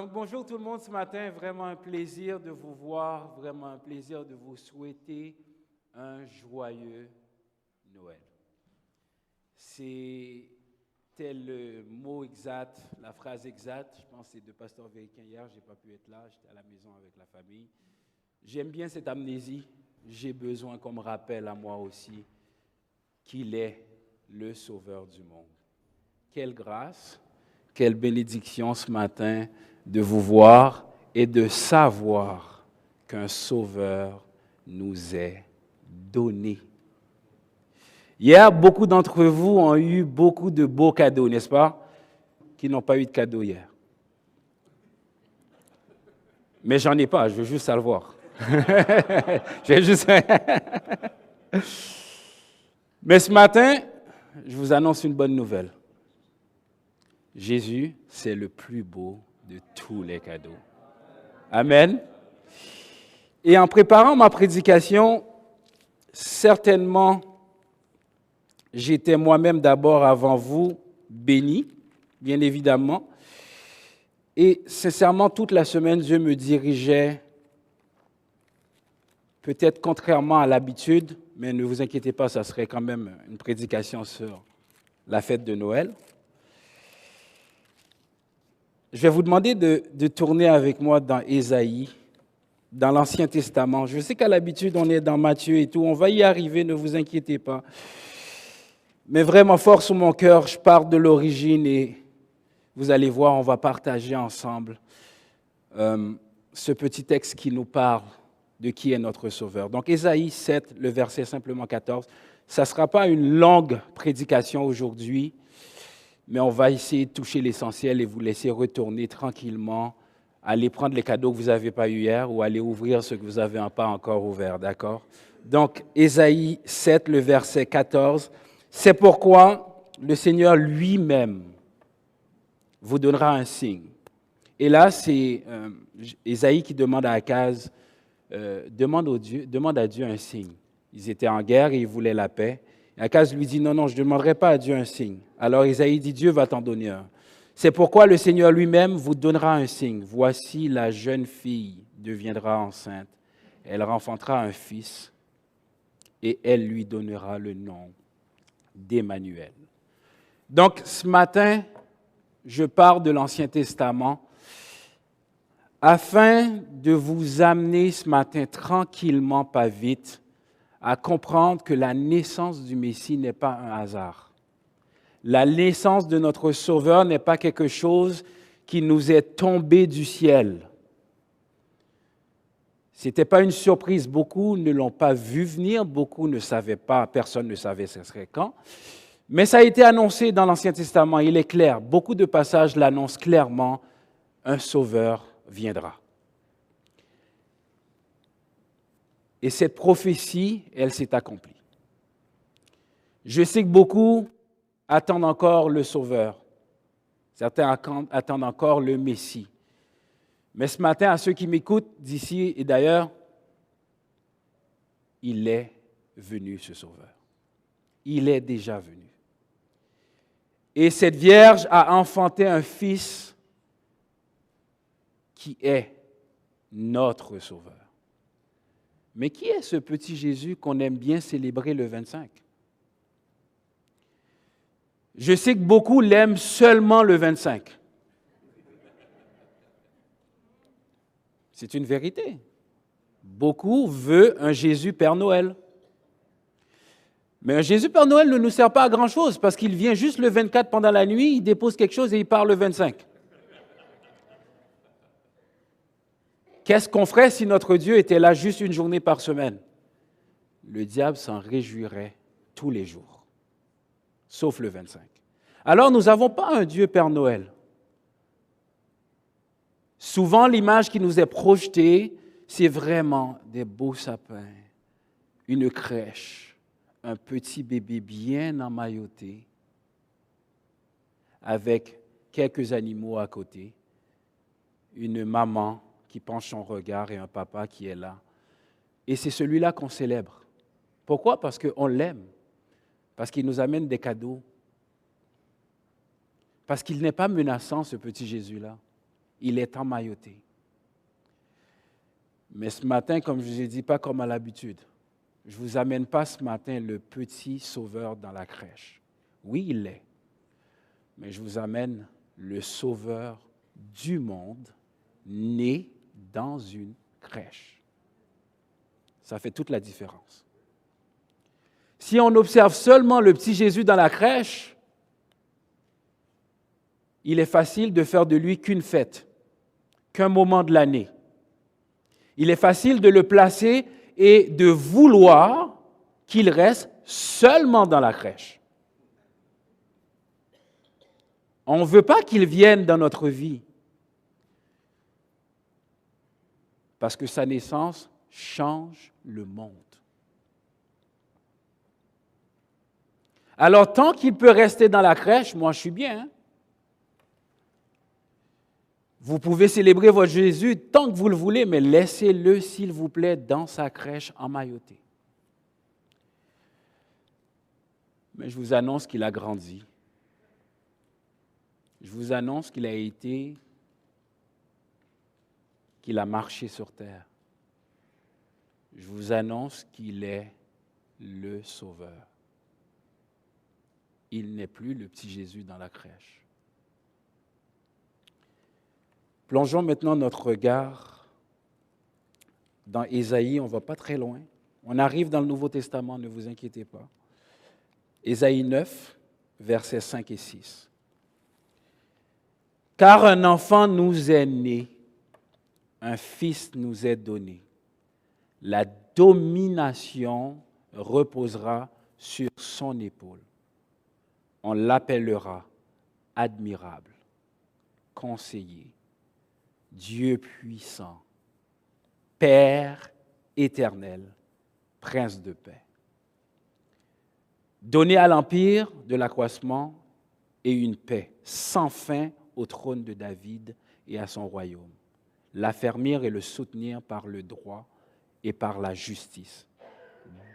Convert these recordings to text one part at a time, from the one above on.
Donc, bonjour tout le monde ce matin. Vraiment un plaisir de vous voir, vraiment un plaisir de vous souhaiter un joyeux Noël. C'était le mot exact, la phrase exacte. Je pense que c'est de Pasteur Véhiquin hier. Je n'ai pas pu être là, j'étais à la maison avec la famille. J'aime bien cette amnésie. J'ai besoin qu'on me rappelle à moi aussi qu'il est le Sauveur du monde. Quelle grâce, quelle bénédiction ce matin de vous voir et de savoir qu'un Sauveur nous est donné. Hier, beaucoup d'entre vous ont eu beaucoup de beaux cadeaux, n'est-ce pas? Qui n'ont pas eu de cadeaux hier. Mais j'en ai pas, je veux juste savoir. Mais ce matin, je vous annonce une bonne nouvelle. Jésus, c'est le plus beau de tous les cadeaux. Amen. Et en préparant ma prédication, certainement, j'étais moi-même d'abord avant vous béni, bien évidemment. Et sincèrement, toute la semaine, Dieu me dirigeait, peut-être contrairement à l'habitude, mais ne vous inquiétez pas, ça serait quand même une prédication sur la fête de Noël. Je vais vous demander de tourner avec moi dans Ésaïe, dans l'Ancien Testament. Je sais qu'à l'habitude, on est dans Matthieu et tout. On va y arriver, ne vous inquiétez pas. Mais vraiment fort sur mon cœur, je pars de l'origine et vous allez voir, on va partager ensemble ce petit texte qui nous parle de qui est notre Sauveur. Donc Ésaïe 7, le verset simplement 14. Ça ne sera pas une longue prédication aujourd'hui, mais on va essayer de toucher l'essentiel et vous laisser retourner tranquillement, aller prendre les cadeaux que vous n'avez pas eu hier ou aller ouvrir ce que vous n'avez pas encore ouvert, d'accord? Donc, Ésaïe 7, le verset 14, c'est pourquoi le Seigneur lui-même vous donnera un signe. Et là, c'est Ésaïe qui demande à Akaz, demande à Dieu un signe. Ils étaient en guerre et ils voulaient la paix. Et Akaz lui dit, non, je ne demanderai pas à Dieu un signe. Alors Ésaïe dit, Dieu va t'en donner un. C'est pourquoi le Seigneur lui-même vous donnera un signe. Voici, la jeune fille deviendra enceinte. Elle enfantera un fils et elle lui donnera le nom d'Emmanuel. Donc, ce matin, je pars de l'Ancien Testament afin de vous amener ce matin tranquillement, pas vite, à comprendre que la naissance du Messie n'est pas un hasard. La naissance de notre Sauveur n'est pas quelque chose qui nous est tombé du ciel. Ce n'était pas une surprise. Beaucoup ne l'ont pas vu venir, beaucoup ne savaient pas, personne ne savait ce serait quand. Mais ça a été annoncé dans l'Ancien Testament, il est clair. Beaucoup de passages l'annoncent clairement, un Sauveur viendra. Et cette prophétie, elle s'est accomplie. Je sais que beaucoup attendent encore le Sauveur. Certains attendent encore le Messie. Mais ce matin, à ceux qui m'écoutent d'ici et d'ailleurs, il est venu, ce Sauveur. Il est déjà venu. Et cette Vierge a enfanté un fils qui est notre Sauveur. Mais qui est ce petit Jésus qu'on aime bien célébrer le 25? Je sais que beaucoup l'aiment seulement le 25. C'est une vérité. Beaucoup veulent un Jésus Père Noël. Mais un Jésus Père Noël ne nous sert pas à grand-chose parce qu'il vient juste le 24 pendant la nuit, il dépose quelque chose et il part le 25. Qu'est-ce qu'on ferait si notre Dieu était là juste une journée par semaine? Le diable s'en réjouirait tous les jours, sauf le 25. Alors, nous n'avons pas un Dieu Père Noël. Souvent, l'image qui nous est projetée, c'est vraiment des beaux sapins, une crèche, un petit bébé bien emmailloté, avec quelques animaux à côté, une maman qui penche son regard et un papa qui est là. Et c'est celui-là qu'on célèbre. Pourquoi? Parce qu'on l'aime. Parce qu'il nous amène des cadeaux. Parce qu'il n'est pas menaçant, ce petit Jésus-là. Il est emmailloté. Mais ce matin, comme je vous ai dit, pas comme à l'habitude. Je ne vous amène pas ce matin le petit sauveur dans la crèche. Oui, il l'est. Mais je vous amène le sauveur du monde, né dans une crèche. Ça fait toute la différence. Si on observe seulement le petit Jésus dans la crèche, il est facile de faire de lui qu'une fête, qu'un moment de l'année. Il est facile de le placer et de vouloir qu'il reste seulement dans la crèche. On ne veut pas qu'il vienne dans notre vie parce que sa naissance change le monde. Alors, tant qu'il peut rester dans la crèche, moi je suis bien. Hein? Vous pouvez célébrer votre Jésus tant que vous le voulez, mais laissez-le, s'il vous plaît, dans sa crèche emmailloté. Mais je vous annonce qu'il a grandi. Je vous annonce qu'il a marché sur terre. Je vous annonce qu'il est le Sauveur. Il n'est plus le petit Jésus dans la crèche. Plongeons maintenant notre regard dans Ésaïe, on ne va pas très loin. On arrive dans le Nouveau Testament, ne vous inquiétez pas. Ésaïe 9, versets 5 et 6. « Car un enfant nous est né, un fils nous est donné. La domination reposera sur son épaule. On l'appellera admirable, conseiller, Dieu puissant, Père éternel, Prince de paix. Donner à l'empire de l'accroissement et une paix sans fin au trône de David et à son royaume. L'affermir et le soutenir par le droit et par la justice,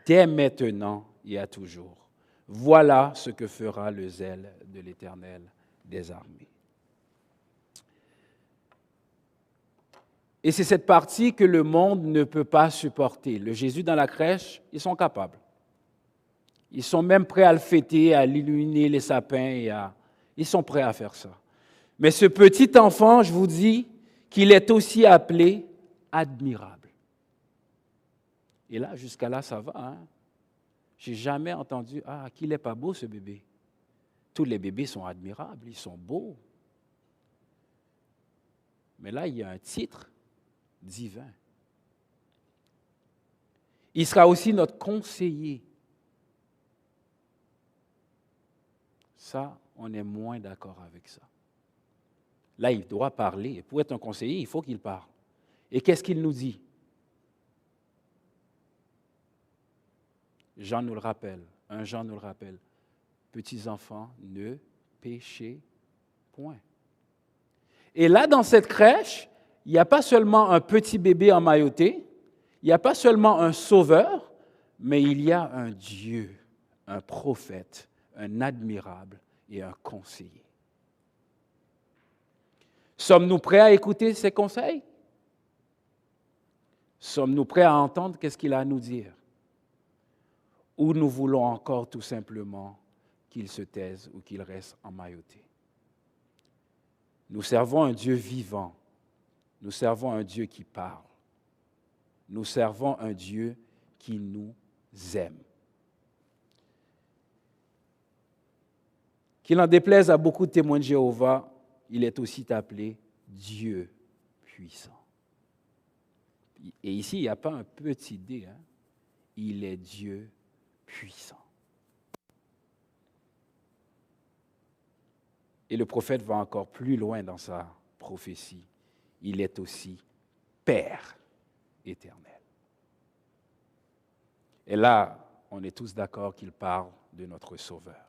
dès maintenant et à toujours. Voilà ce que fera le zèle de l'Éternel des armées. » Et c'est cette partie que le monde ne peut pas supporter. Le Jésus dans la crèche, ils sont capables. Ils sont même prêts à le fêter, à l'illuminer les sapins, ils sont prêts à faire ça. Mais ce petit enfant, je vous dis qu'il est aussi appelé admirable. Et là, jusqu'à là, ça va. Hein? Je n'ai jamais entendu « Ah, qu'il n'est pas beau ce bébé ». Tous les bébés sont admirables, ils sont beaux. Mais là, il y a un titre divin. Il sera aussi notre conseiller. Ça, on est moins d'accord avec ça. Là, il doit parler. Et pour être un conseiller, il faut qu'il parle. Et qu'est-ce qu'il nous dit? Jean nous le rappelle. 1 Jean nous le rappelle. Petits enfants, ne péchez point. Et là, dans cette crèche, il n'y a pas seulement un petit bébé emmailloté, il n'y a pas seulement un sauveur, mais il y a un Dieu, un prophète, un admirable et un conseiller. Sommes-nous prêts à écouter ses conseils? Sommes-nous prêts à entendre qu'est-ce qu'il a à nous dire? Ou nous voulons encore tout simplement qu'il se taise ou qu'il reste emmailloté? Nous servons un Dieu vivant. Nous servons un Dieu qui parle. Nous servons un Dieu qui nous aime. Qu'il en déplaise à beaucoup de témoins de Jéhovah, il est aussi appelé Dieu puissant. Et ici, il n'y a pas un petit d, hein? Il est Dieu puissant. Et le prophète va encore plus loin dans sa prophétie. Il est aussi Père éternel. Et là, on est tous d'accord qu'il parle de notre Sauveur.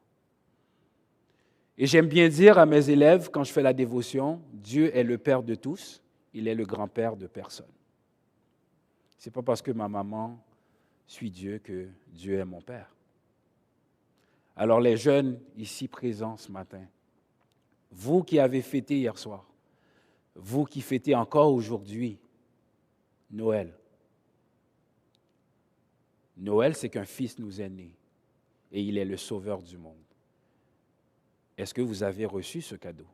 Et j'aime bien dire à mes élèves, quand je fais la dévotion, Dieu est le Père de tous, il est le grand-père de personne. Ce n'est pas parce que ma maman suit Dieu que Dieu est mon Père. Alors les jeunes ici présents ce matin, vous qui avez fêté hier soir, Vous qui fêtez encore aujourd'hui Noël. Noël, c'est qu'un fils nous est né et il est le sauveur du monde. Est-ce que vous avez reçu ce cadeau?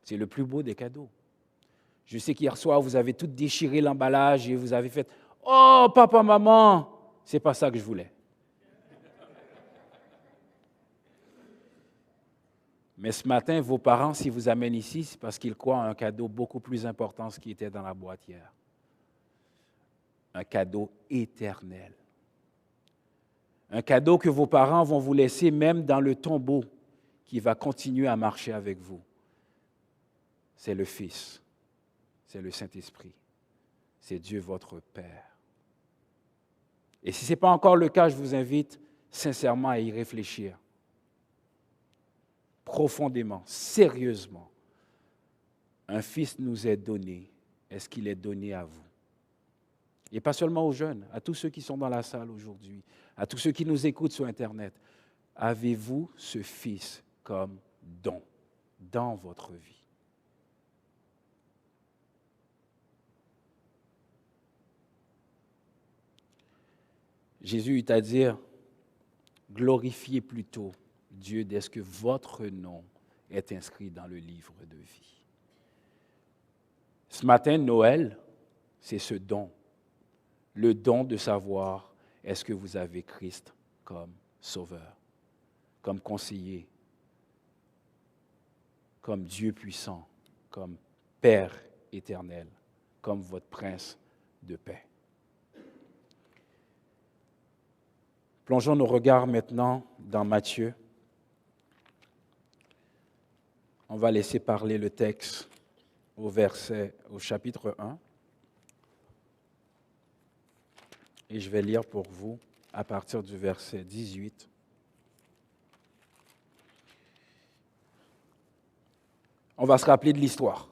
C'est le plus beau des cadeaux. Je sais qu'hier soir, vous avez tout déchiré l'emballage et vous avez fait « Oh, papa, maman, c'est pas ça que je voulais. » Mais ce matin, vos parents, s'ils vous amènent ici, c'est parce qu'ils croient à un cadeau beaucoup plus important que ce qui était dans la boîte hier. Un cadeau éternel. Un cadeau que vos parents vont vous laisser même dans le tombeau qui va continuer à marcher avec vous. C'est le Fils, c'est le Saint-Esprit, c'est Dieu votre Père. Et si ce n'est pas encore le cas, je vous invite sincèrement à y réfléchir. Profondément, sérieusement. Un Fils nous est donné. Est-ce qu'il est donné à vous? Et pas seulement aux jeunes, à tous ceux qui sont dans la salle aujourd'hui, à tous ceux qui nous écoutent sur Internet. Avez-vous ce Fils comme don dans votre vie? Jésus eut à dire, glorifiez plutôt Dieu dès que votre nom est inscrit dans le livre de vie. Ce matin, Noël, c'est ce don. Le don de savoir, est-ce que vous avez Christ comme sauveur, comme conseiller, comme Dieu puissant, comme Père éternel, comme votre prince de paix. Plongeons nos regards maintenant dans Matthieu. On va laisser parler le texte au chapitre 1. Et je vais lire pour vous à partir du verset 18. On va se rappeler de l'histoire.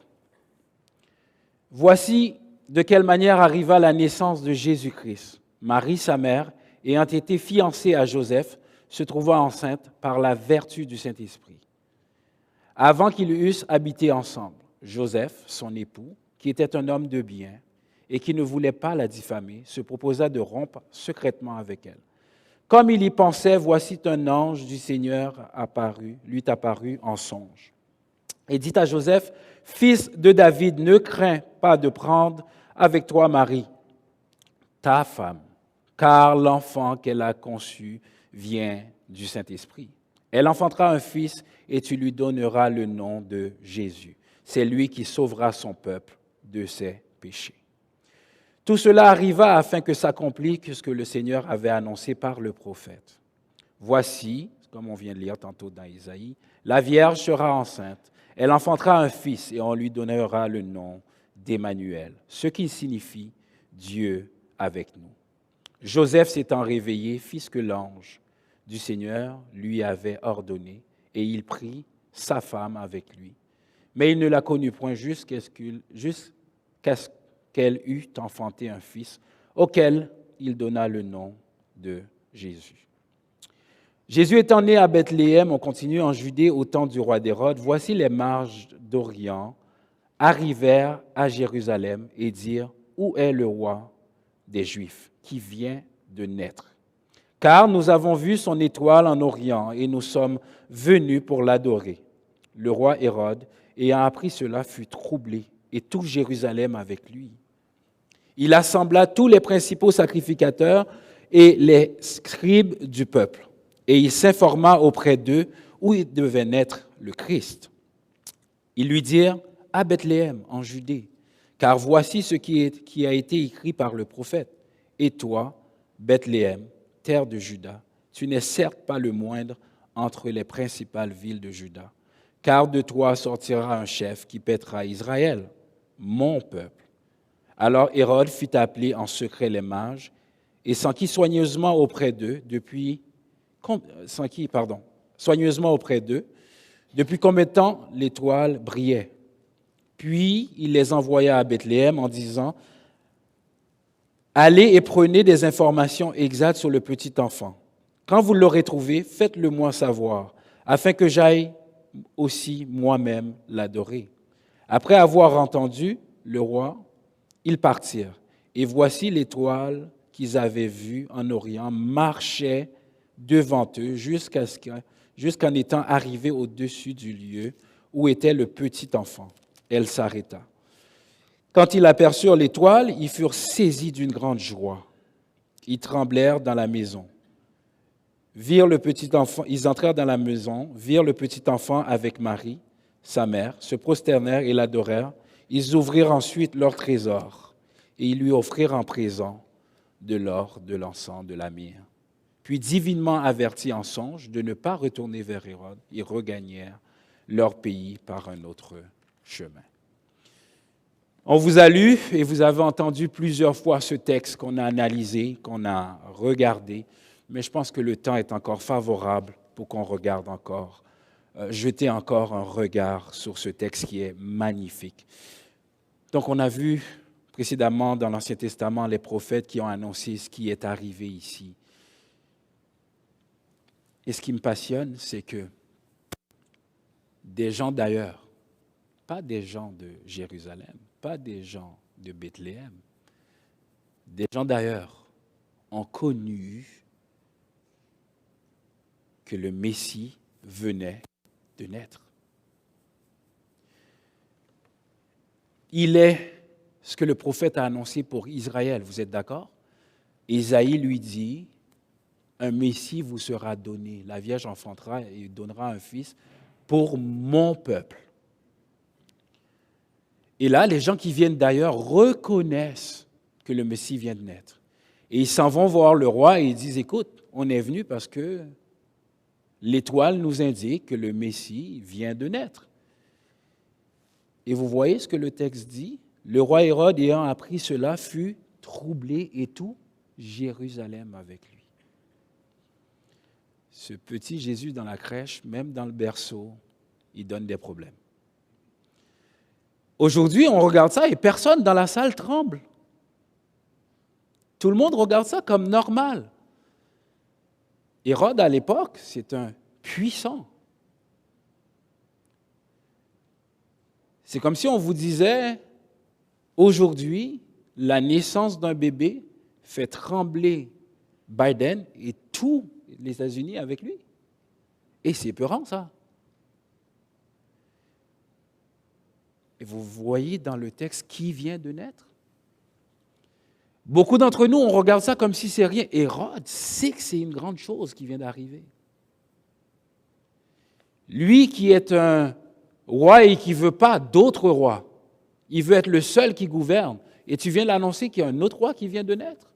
Voici de quelle manière arriva la naissance de Jésus-Christ. Marie, sa mère, ayant été fiancée à Joseph, se trouva enceinte par la vertu du Saint-Esprit. Avant qu'ils eussent habité ensemble, Joseph, son époux, qui était un homme de bien et qui ne voulait pas la diffamer, se proposa de rompre secrètement avec elle. Comme il y pensait, voici un ange du Seigneur lui apparut en songe. Et dit à Joseph, « Fils de David, ne crains pas de prendre avec toi Marie, ta femme, car l'enfant qu'elle a conçu vient du Saint-Esprit. Elle enfantera un fils et tu lui donneras le nom de Jésus. C'est lui qui sauvera son peuple de ses péchés. » Tout cela arriva afin que s'accomplisse ce que le Seigneur avait annoncé par le prophète. Voici, comme on vient de lire tantôt dans Isaïe, la Vierge sera enceinte, elle enfantera un fils et on lui donnera le nom d'Emmanuel, ce qui signifie Dieu avec nous. Joseph s'étant réveillé, fit ce que l'ange du Seigneur lui avait ordonné, et il prit sa femme avec lui. Mais il ne la connut point jusqu'à ce qu'elle eût enfanté un fils, auquel il donna le nom de Jésus. Jésus étant né à Bethléem, on continue en Judée au temps du roi d'Hérode, voici les mages d'Orient arrivèrent à Jérusalem et dirent, « Où est le roi des Juifs qui vient de naître? Car nous avons vu son étoile en Orient et nous sommes venus pour l'adorer. » Le roi Hérode, ayant appris cela, fut troublé et tout Jérusalem avec lui. Il assembla tous les principaux sacrificateurs et les scribes du peuple, et il s'informa auprès d'eux où il devait naître le Christ. Ils lui dirent, « À Bethléem, en Judée, car voici ce qui a été écrit par le prophète. Et toi, Bethléem, terre de Juda, tu n'es certes pas le moindre entre les principales villes de Juda, car de toi sortira un chef qui paîtra Israël, mon peuple. » Alors Hérode fit appeler en secret les mages et s'enquit soigneusement auprès d'eux depuis combien de temps l'étoile brillait. Puis il les envoya à Bethléem en disant, « Allez et prenez des informations exactes sur le petit enfant. Quand vous l'aurez trouvé, faites-le moi savoir, afin que j'aille aussi moi-même l'adorer. » Après avoir entendu le roi, ils partirent. Et voici l'étoile qu'ils avaient vue en Orient marchait devant eux jusqu'en étant arrivée au-dessus du lieu où était le petit enfant. Elle s'arrêta. Quand ils aperçurent l'étoile, ils furent saisis d'une grande joie. Ils tremblèrent dans la maison. Virent le petit enfant, ils entrèrent dans la maison, virent le petit enfant avec Marie, sa mère, se prosternèrent et l'adorèrent. Ils ouvrirent ensuite leur trésor et ils lui offrirent en présent de l'or, de l'encens, de la myrrhe. Puis, divinement avertis en songe de ne pas retourner vers Hérode, ils regagnèrent leur pays par un autre chemin. On vous a lu et vous avez entendu plusieurs fois ce texte qu'on a analysé, qu'on a regardé, mais je pense que le temps est encore favorable pour qu'on regarde encore, jeter encore un regard sur ce texte qui est magnifique. Donc, on a vu précédemment dans l'Ancien Testament les prophètes qui ont annoncé ce qui est arrivé ici. Et ce qui me passionne, c'est que des gens d'ailleurs, pas des gens de Jérusalem, pas des gens de Bethléem, des gens d'ailleurs ont connu que le Messie venait de naître. Il est ce que le prophète a annoncé pour Israël, vous êtes d'accord? Isaïe lui dit, un Messie vous sera donné, la Vierge enfantera et donnera un fils pour mon peuple. Et là, les gens qui viennent d'ailleurs reconnaissent que le Messie vient de naître. Et ils s'en vont voir le roi et ils disent, écoute, on est venu parce que l'étoile nous indique que le Messie vient de naître. Et vous voyez ce que le texte dit? Le roi Hérode, ayant appris cela, fut troublé et tout Jérusalem avec lui. Ce petit Jésus dans la crèche, même dans le berceau, il donne des problèmes. Aujourd'hui, on regarde ça et personne dans la salle tremble. Tout le monde regarde ça comme normal. Hérode, à l'époque, c'est un puissant. C'est comme si on vous disait, aujourd'hui, la naissance d'un bébé fait trembler Biden et tous les États-Unis avec lui. Et c'est peurant, ça. Et vous voyez dans le texte qui vient de naître. Beaucoup d'entre nous, on regarde ça comme si c'est rien. Hérode sait que c'est une grande chose qui vient d'arriver. Lui qui est un roi et qui ne veut pas d'autres rois, il veut être le seul qui gouverne. Et tu viens l'annoncer qu'il y a un autre roi qui vient de naître.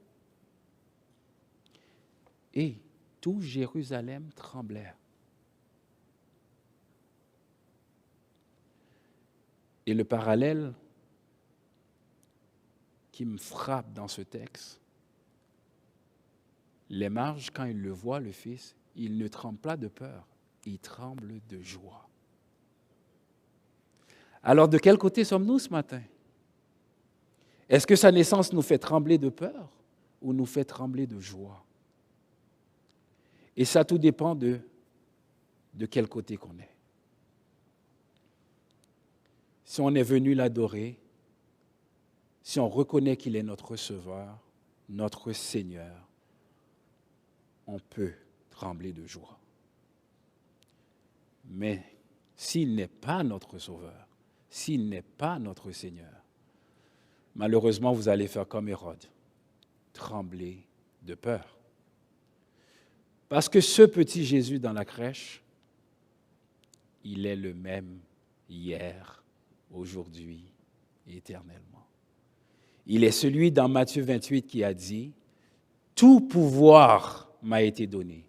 Et tout Jérusalem tremblait. Et le parallèle qui me frappe dans ce texte, les mages, quand ils le voient, le Fils, ils ne tremblent pas de peur, ils tremblent de joie. Alors, de quel côté sommes-nous ce matin? Est-ce que sa naissance nous fait trembler de peur ou nous fait trembler de joie? Et ça, tout dépend de quel côté qu'on est. Si on est venu l'adorer, si on reconnaît qu'il est notre Sauveur, notre Seigneur, on peut trembler de joie. Mais s'il n'est pas notre Sauveur, s'il n'est pas notre Seigneur, malheureusement, vous allez faire comme Hérode, trembler de peur. Parce que ce petit Jésus dans la crèche, il est le même hier, aujourd'hui et éternellement. Il est celui dans Matthieu 28 qui a dit, « Tout pouvoir m'a été donné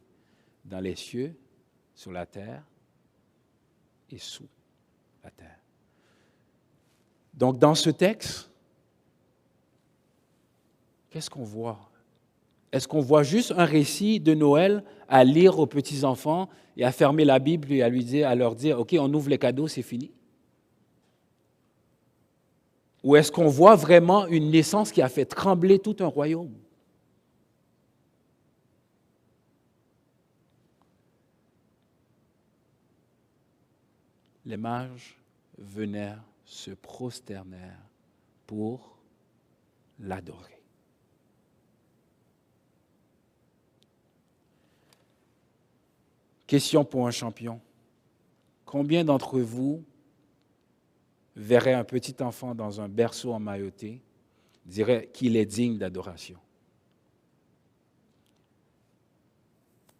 dans les cieux, sur la terre et sous la terre. » Donc, dans ce texte, qu'est-ce qu'on voit? Est-ce qu'on voit juste un récit de Noël à lire aux petits-enfants et à fermer la Bible et à leur dire, « OK, on ouvre les cadeaux, c'est fini » ? Ou est-ce qu'on voit vraiment une naissance qui a fait trembler tout un royaume? Les mages venaient se prosternèrent pour l'adorer. Question pour un champion. Combien d'entre vous verraient un petit enfant dans un berceau emmailloté, diraient qu'il est digne d'adoration?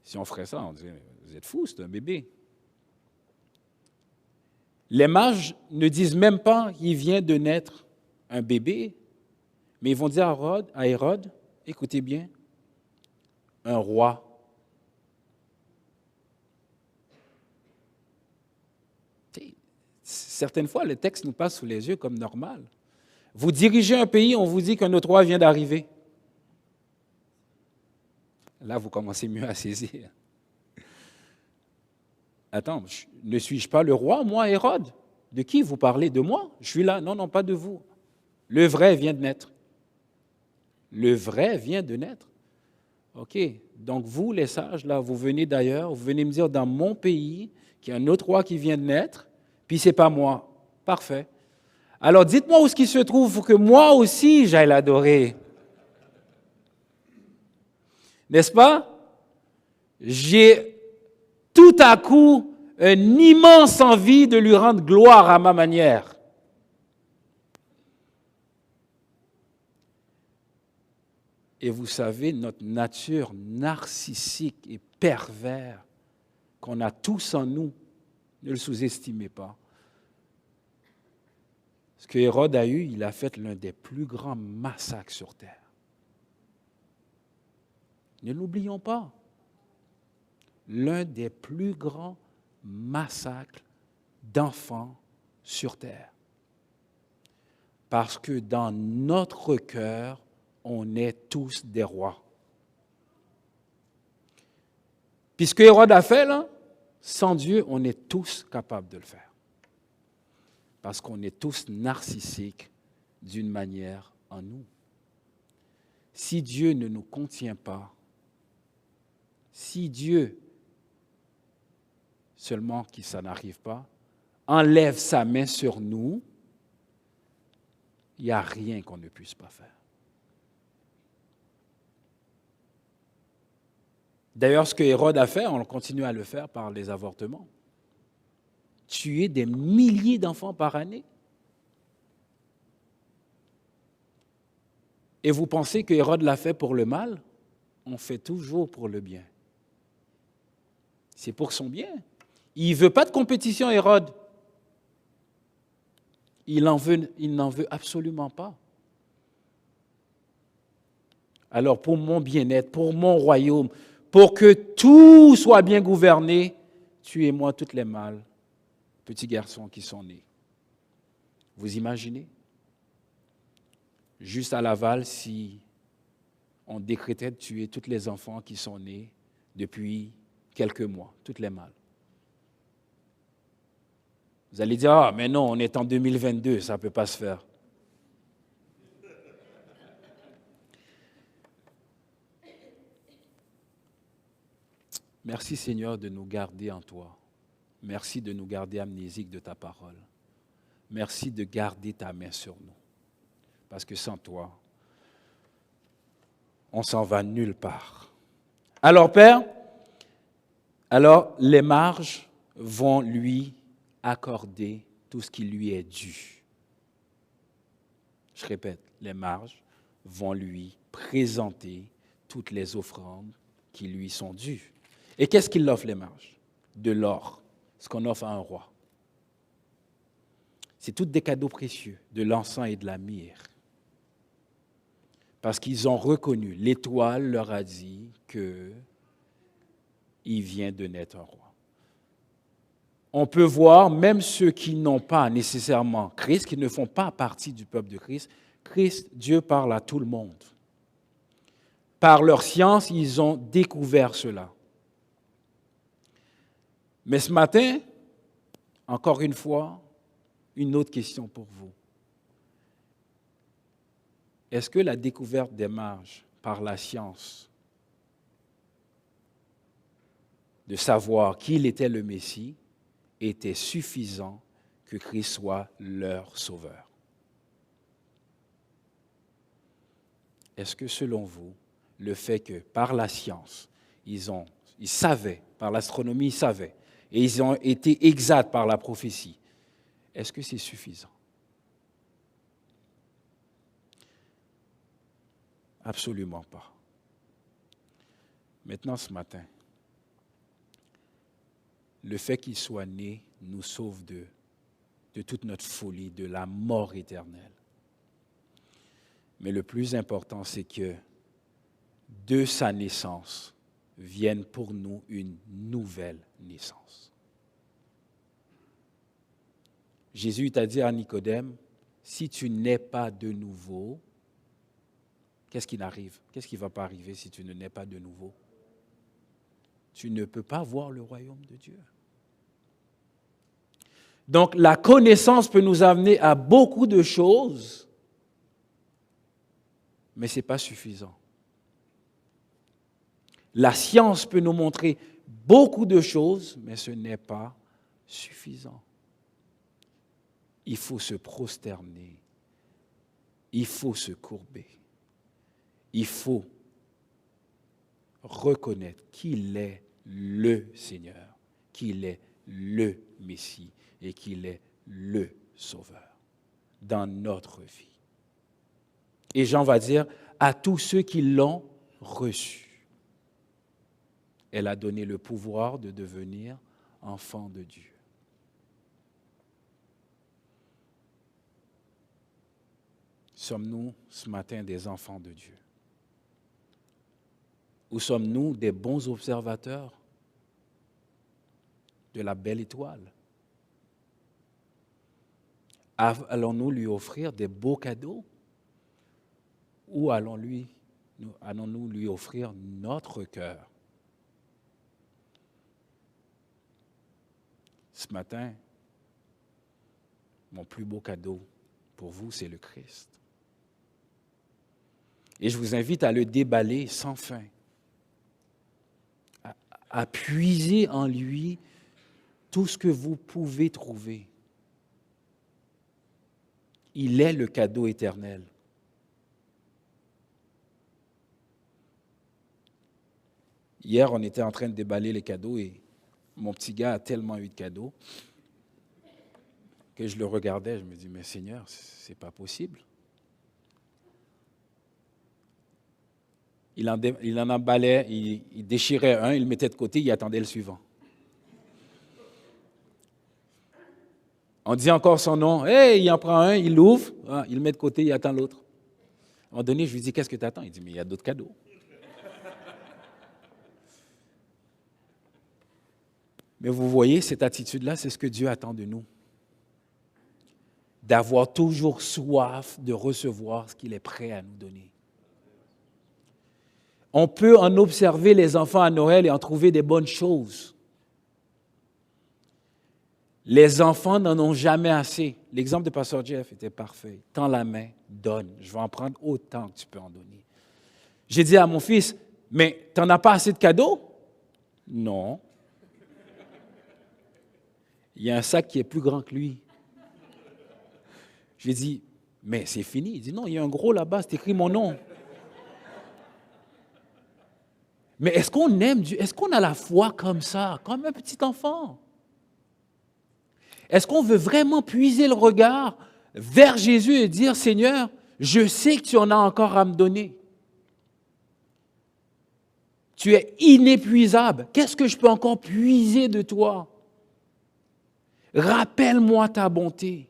Si on ferait ça, on dirait, vous êtes fous, c'est un bébé. Les mages ne disent même pas qu'il vient de naître un bébé, mais ils vont dire à Hérode, écoutez bien, un roi. Certaines fois, le texte nous passe sous les yeux comme normal. Vous dirigez un pays, on vous dit qu'un autre roi vient d'arriver. Là, vous commencez mieux à saisir. Attends, ne suis-je pas le roi, moi, Hérode? De qui vous parlez? De moi? Je suis là. Non, non, pas de vous. Le vrai vient de naître. Le vrai vient de naître. OK. Donc, vous, les sages, là, vous venez d'ailleurs, vous venez me dire dans mon pays qu'il y a un autre roi qui vient de naître, puis c'est pas moi. Parfait. Alors, dites-moi où ce qui se trouve pour que moi aussi j'aille l'adorer. N'est-ce pas? J'ai tout à coup une immense envie de lui rendre gloire à ma manière. Et vous savez, notre nature narcissique et pervers qu'on a tous en nous, ne le sous-estimez pas. Ce que Hérode a eu, il a fait l'un des plus grands massacres sur terre. Ne l'oublions pas. L'un des plus grands massacres d'enfants sur terre. Parce que dans notre cœur, on est tous des rois. Puis ce que Hérode a fait, là, sans Dieu, on est tous capables de le faire. Parce qu'on est tous narcissiques d'une manière en nous. Si Dieu ne nous contient pas, si Dieu, seulement que ça n'arrive pas, enlève sa main sur nous, il n'y a rien qu'on ne puisse pas faire. D'ailleurs, ce que Hérode a fait, on continue à le faire par les avortements. Tuer des milliers d'enfants par année. Et vous pensez que Hérode l'a fait pour le mal? On fait toujours pour le bien. C'est pour son bien. Il ne veut pas de compétition, Hérode. Il n'en veut absolument pas. Alors, pour mon bien-être, pour mon royaume, pour que tout soit bien gouverné, tuez-moi toutes les mâles, petits garçons qui sont nés. Vous imaginez? Juste à Laval, si on décrétait de tuer tous les enfants qui sont nés depuis quelques mois, toutes les mâles. Vous allez dire, ah, mais non, on est en 2022, ça ne peut pas se faire. Merci Seigneur de nous garder en toi. Merci de nous garder amnésiques de ta parole. Merci de garder ta main sur nous. Parce que sans toi, on s'en va nulle part. Alors Père, alors les mages vont lui accorder tout ce qui lui est dû. Je répète, les mages vont lui présenter toutes les offrandes qui lui sont dues. Et qu'est-ce qu'ils offrent les mages? De l'or, ce qu'on offre à un roi. C'est tous des cadeaux précieux, de l'encens et de la myrrhe. Parce qu'ils ont reconnu, l'étoile leur a dit qu'il vient de naître un roi. On peut voir, même ceux qui n'ont pas nécessairement Christ, qui ne font pas partie du peuple de Christ, Dieu parle à tout le monde. Par leur science, ils ont découvert cela. Mais ce matin, encore une fois, une autre question pour vous. Est-ce que la découverte des mages par la science, de savoir qu'il était le Messie, était suffisant que Christ soit leur sauveur. Est-ce que selon vous, le fait que par la science, ils savaient, par l'astronomie, ils savaient, et ils ont été exacts par la prophétie, est-ce que c'est suffisant? Absolument pas. Maintenant, ce matin, le fait qu'il soit né nous sauve de toute notre folie, de la mort éternelle. Mais le plus important, c'est que de sa naissance vienne pour nous une nouvelle naissance. Jésus t'a dit à Nicodème, si tu n'es pas de nouveau, qu'est-ce qui n'arrive? Qu'est-ce qui ne va pas arriver si tu ne nais pas de nouveau? Tu ne peux pas voir le royaume de Dieu. Donc, la connaissance peut nous amener à beaucoup de choses, mais ce n'est pas suffisant. La science peut nous montrer beaucoup de choses, mais ce n'est pas suffisant. Il faut se prosterner. Il faut se courber. Il faut reconnaître qu'il est le Seigneur, qu'il est le Messie et qu'il est le Sauveur dans notre vie. Et Jean va dire à tous ceux qui l'ont reçu, elle a donné le pouvoir de devenir enfants de Dieu. Sommes-nous ce matin des enfants de Dieu? Ou sommes-nous des bons observateurs de la belle étoile? Allons-nous lui offrir des beaux cadeaux? Ou allons-nous lui offrir notre cœur? Ce matin, mon plus beau cadeau pour vous, c'est le Christ. Et je vous invite à le déballer sans fin, à puiser en lui tout ce que vous pouvez trouver. Il est le cadeau éternel. Hier, on était en train de déballer les cadeaux et mon petit gars a tellement eu de cadeaux que je le regardais, je me dis, mais Seigneur, c'est pas possible. Il en emballait, il déchirait un, il le mettait de côté, il attendait le suivant. On dit encore son nom, hey, il en prend un, il l'ouvre, il le met de côté, il attend l'autre. À un moment donné, je lui dis, qu'est-ce que tu attends? Il dit, mais il y a d'autres cadeaux. Mais vous voyez, cette attitude-là, c'est ce que Dieu attend de nous. D'avoir toujours soif de recevoir ce qu'il est prêt à nous donner. On peut en observer les enfants à Noël et en trouver des bonnes choses. Les enfants n'en ont jamais assez. L'exemple de Pasteur Jeff était parfait. Tends la main, donne. Je vais en prendre autant que tu peux en donner. J'ai dit à mon fils, mais tu n'en as pas assez de cadeaux? Non. Il y a un sac qui est plus grand que lui. J'ai dit, mais c'est fini. Il dit, non, il y a un gros là-bas, c'est écrit mon nom. Mais est-ce qu'on aime Dieu? Est-ce qu'on a la foi comme ça, comme un petit enfant? Est-ce qu'on veut vraiment puiser le regard vers Jésus et dire, Seigneur, je sais que tu en as encore à me donner. Tu es inépuisable. Qu'est-ce que je peux encore puiser de toi? Rappelle-moi ta bonté,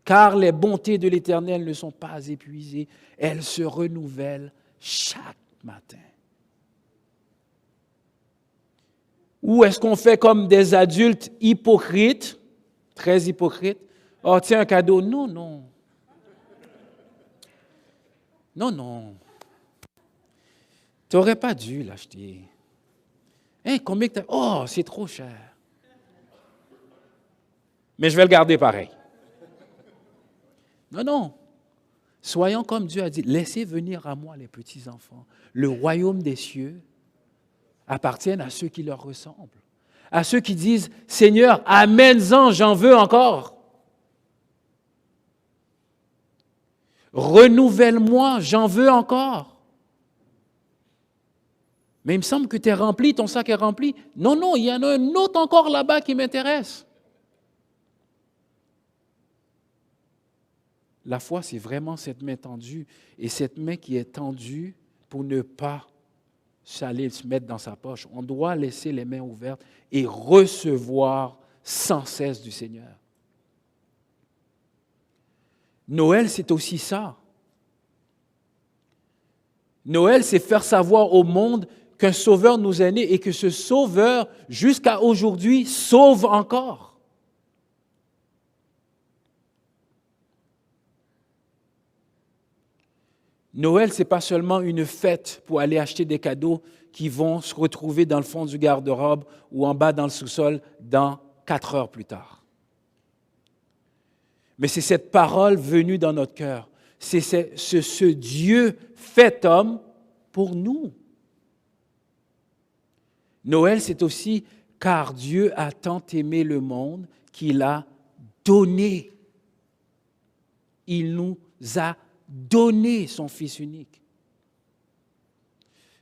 car les bontés de l'Éternel ne sont pas épuisées. Elles se renouvellent chaque matin. Ou est-ce qu'on fait comme des adultes hypocrites, très hypocrites? Oh, tiens, un cadeau. Non, non. Non, non. Tu n'aurais pas dû l'acheter. Hein, combien que tu as? Oh, c'est trop cher. Mais je vais le garder pareil. Non, non. Soyons comme Dieu a dit, laissez venir à moi les petits-enfants. Le royaume des cieux appartient à ceux qui leur ressemblent. à ceux qui disent « Seigneur, amène-en, j'en veux encore. Renouvelle-moi, j'en veux encore. » Mais il me semble que tu es rempli, ton sac est rempli. Non, non, il y en a un autre encore là-bas qui m'intéresse. La foi, c'est vraiment cette main tendue. Et cette main qui est tendue pour ne pas aller se mettre dans sa poche. On doit laisser les mains ouvertes et recevoir sans cesse du Seigneur. Noël, c'est aussi ça. Noël, c'est faire savoir au monde qu'un sauveur nous est né et que ce sauveur, jusqu'à aujourd'hui, sauve encore. Noël, ce n'est pas seulement une fête pour aller acheter des cadeaux qui vont se retrouver dans le fond du garde-robe ou en bas dans le sous-sol dans 4 heures plus tard. Mais c'est cette parole venue dans notre cœur. C'est ce Dieu fait homme pour nous. Noël, c'est aussi car Dieu a tant aimé le monde qu'il a donné. Il nous a donné son Fils unique.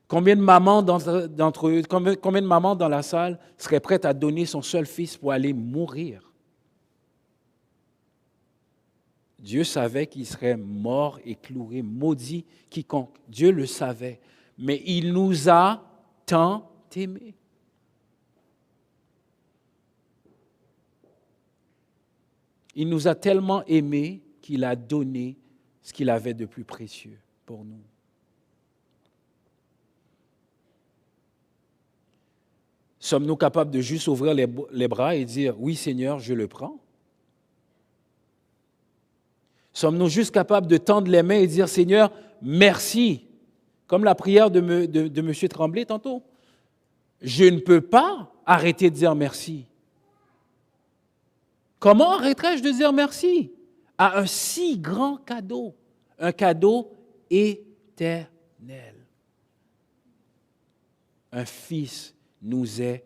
Combien de mamans combien de mamans dans la salle seraient prêtes à donner son seul fils pour aller mourir? Dieu savait qu'il serait mort et cloué, maudit quiconque. Dieu le savait, mais il nous a tant aimés. Il nous a tellement aimés qu'il a donné ce qu'il avait de plus précieux pour nous. Sommes-nous capables de juste ouvrir les bras et dire « Oui, Seigneur, je le prends » ? Sommes-nous juste capables de tendre les mains et dire « Seigneur, merci » ? Comme la prière de M. Tremblay tantôt. Je ne peux pas arrêter de dire merci. Comment arrêterais-je de dire merci à un si grand cadeau, un cadeau éternel? Un fils nous est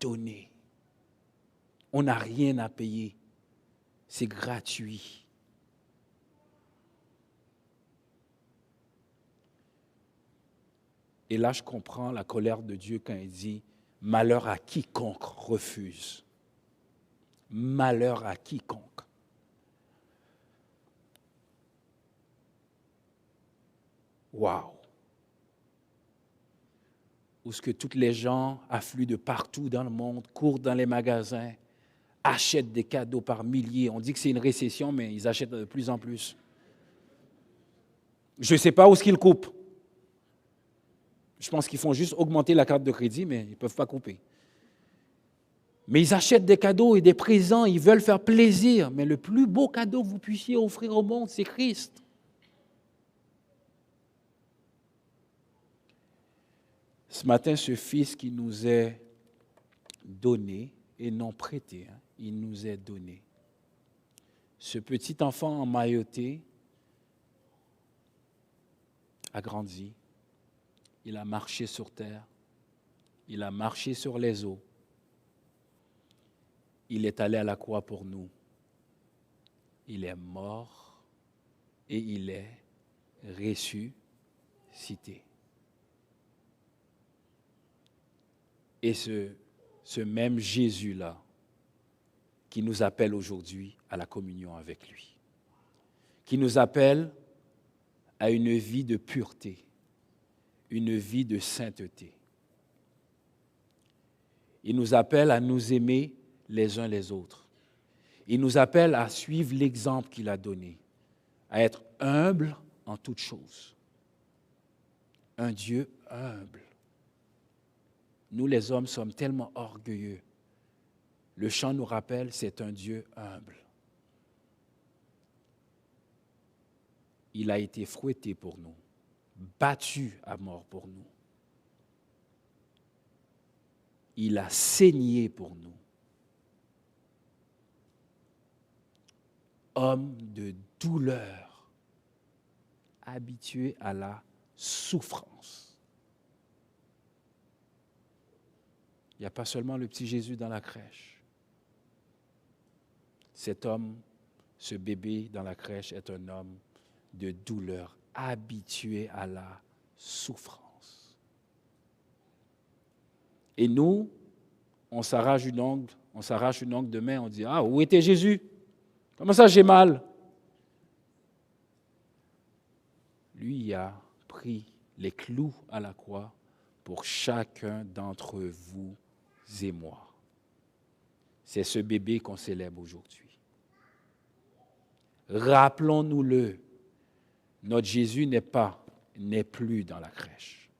donné. On n'a rien à payer. C'est gratuit. Et là, je comprends la colère de Dieu quand il dit « Malheur à quiconque refuse. » Malheur à quiconque. Wow! Où est-ce que toutes les gens affluent de partout dans le monde, courent dans les magasins, achètent des cadeaux par milliers. On dit que c'est une récession, mais ils achètent de plus en plus. Je ne sais pas où est-ce qu'ils coupent. Je pense qu'ils font juste augmenter la carte de crédit, mais ils ne peuvent pas couper. Mais ils achètent des cadeaux et des présents, ils veulent faire plaisir. Mais le plus beau cadeau que vous puissiez offrir au monde, c'est Christ. Ce matin, ce Fils qui nous est donné, et non prêté, il nous est donné. Ce petit enfant emmailloté a grandi. Il a marché sur terre. Il a marché sur les eaux. Il est allé à la croix pour nous. Il est mort et il est ressuscité. Et ce même Jésus-là qui nous appelle aujourd'hui à la communion avec lui, qui nous appelle à une vie de pureté, une vie de sainteté. Il nous appelle à nous aimer les uns les autres. Il nous appelle à suivre l'exemple qu'il a donné, à être humble en toutes choses. Un Dieu humble. Nous, les hommes, sommes tellement orgueilleux. Le chant nous rappelle, c'est un Dieu humble. Il a été fouetté pour nous, battu à mort pour nous. Il a saigné pour nous. Homme de douleur, habitué à la souffrance. Il n'y a pas seulement le petit Jésus dans la crèche. Cet homme, ce bébé dans la crèche est un homme de douleur, habitué à la souffrance. Et nous, on s'arrache une ongle demain, on dit « Ah, où était Jésus? Comment ça j'ai mal? » Lui, il a pris les clous à la croix pour chacun d'entre vous et moi. C'est ce bébé qu'on célèbre aujourd'hui. Rappelons-nous-le, notre Jésus n'est plus dans la crèche.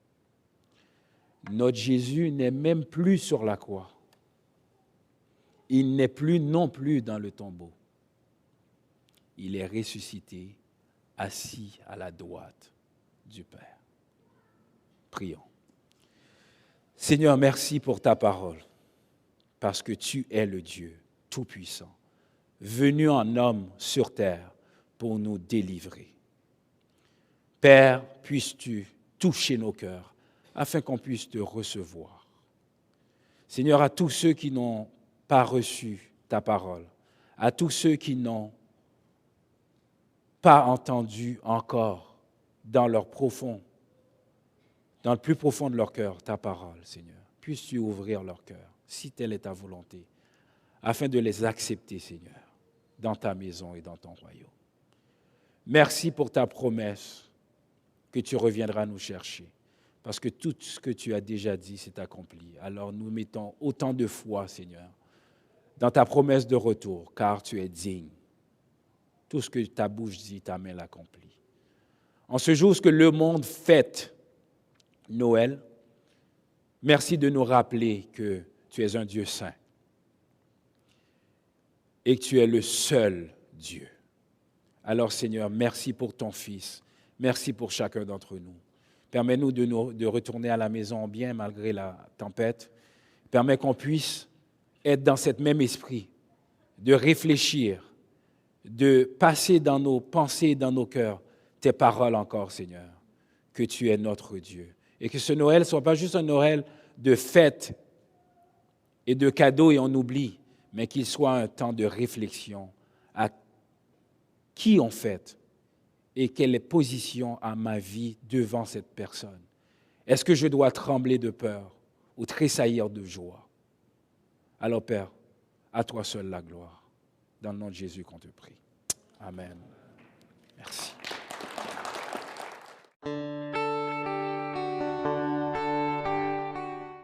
Notre Jésus n'est même plus sur la croix. Il n'est plus non plus dans le tombeau. Il est ressuscité, assis à la droite du Père. Prions. Seigneur, merci pour ta parole, parce que tu es le Dieu Tout-Puissant, venu en homme sur terre pour nous délivrer. Père, puisses-tu toucher nos cœurs afin qu'on puisse te recevoir. Seigneur, à tous ceux qui n'ont pas reçu ta parole, à tous ceux qui n'ont pas entendu encore dans le plus profond de leur cœur, ta parole, Seigneur. Puisses-tu ouvrir leur cœur, si telle est ta volonté, afin de les accepter, Seigneur, dans ta maison et dans ton royaume. Merci pour ta promesse que tu reviendras nous chercher, parce que tout ce que tu as déjà dit s'est accompli. Alors nous mettons autant de foi, Seigneur, dans ta promesse de retour, car tu es digne. Tout ce que ta bouche dit, ta main l'accomplit. En ce jour que le monde fête Noël, merci de nous rappeler que tu es un Dieu saint et que tu es le seul Dieu. Alors Seigneur, merci pour ton Fils, merci pour chacun d'entre nous. Permets-nous de retourner à la maison bien malgré la tempête. Permets qu'on puisse être dans cet même esprit, de réfléchir, de passer dans nos pensées, dans nos cœurs, tes paroles encore, Seigneur, que tu es notre Dieu. Et que ce Noël ne soit pas juste un Noël de fête et de cadeaux et on oublie, mais qu'il soit un temps de réflexion à qui on fête et quelle est position à ma vie devant cette personne. Est-ce que je dois trembler de peur ou tressaillir de joie? Alors Père, à toi seul la gloire. Dans le nom de Jésus qu'on te prie. Amen. Merci.